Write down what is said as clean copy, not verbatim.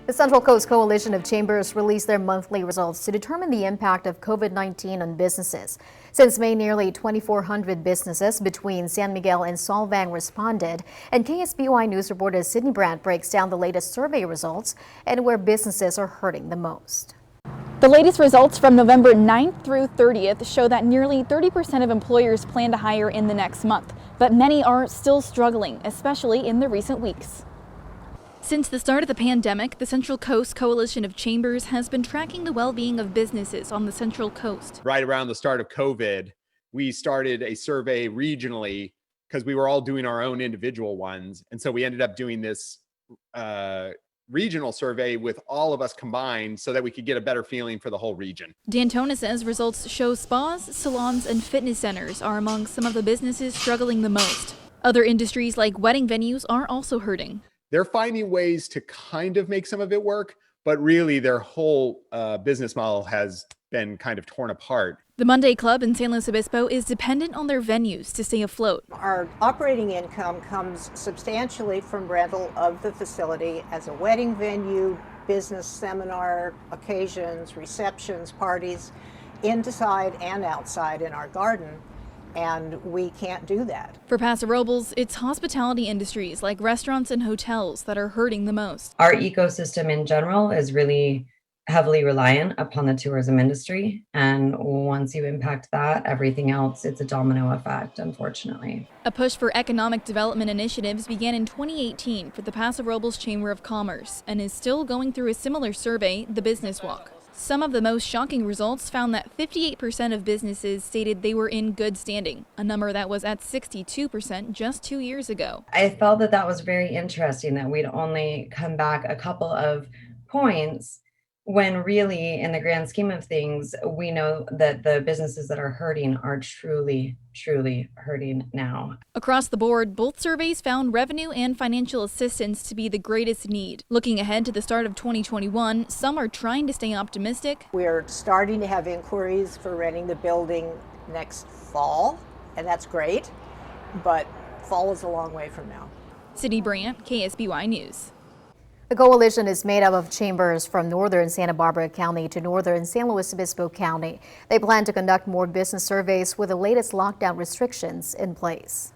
The Central Coast Coalition of Chambers released their monthly results to determine the impact of COVID-19 on businesses. Since May, nearly 2,400 businesses between San Miguel and Solvang responded, and KSBY News reporter Sydney Brandt breaks down the latest survey results and where businesses are hurting the most. The latest results from November 9th through 30th show that nearly 30% of employers plan to hire in the next month, but many are still struggling, especially in the recent weeks. Since the start of the pandemic, the Central Coast Coalition of Chambers has been tracking the well-being of businesses on the Central Coast. Right around the start of COVID, we started a survey regionally because we were all doing our own individual ones. And so we ended up doing this regional survey with all of us combined so that we could get a better feeling for the whole region. D'Antona says results show spas, salons, and fitness centers are among some of the businesses struggling the most. Other industries like wedding venues are also hurting. They're finding ways to kind of make some of it work, but really their whole business model has been kind of torn apart. The Monday Club in San Luis Obispo is dependent on their venues to stay afloat. Our operating income comes substantially from rental of the facility as a wedding venue, business seminar occasions, receptions, parties, inside and outside in our garden. And we can't do that. For Paso Robles, it's hospitality industries like restaurants and hotels that are hurting the most. Our ecosystem in general is really heavily reliant upon the tourism industry. And once you impact that, everything else, it's a domino effect, unfortunately. A push for economic development initiatives began in 2018 for the Paso Robles Chamber of Commerce and is still going through a similar survey, the Business Walk. Some of the most shocking results found that 58% of businesses stated they were in good standing, a number that was at 62% just 2 years ago. I felt that that was very interesting that we'd only come back a couple of points when really, in the grand scheme of things, we know that the businesses that are hurting are truly hurting now. Across the board, both surveys found revenue and financial assistance to be the greatest need. Looking ahead to the start of 2021, some are trying to stay optimistic. We're starting to have inquiries for renting the building next fall, and that's great, but fall is a long way from now. Sydney Brandt, KSBY News. The coalition is made up of chambers from northern Santa Barbara County to northern San Luis Obispo County. They plan to conduct more business surveys with the latest lockdown restrictions in place.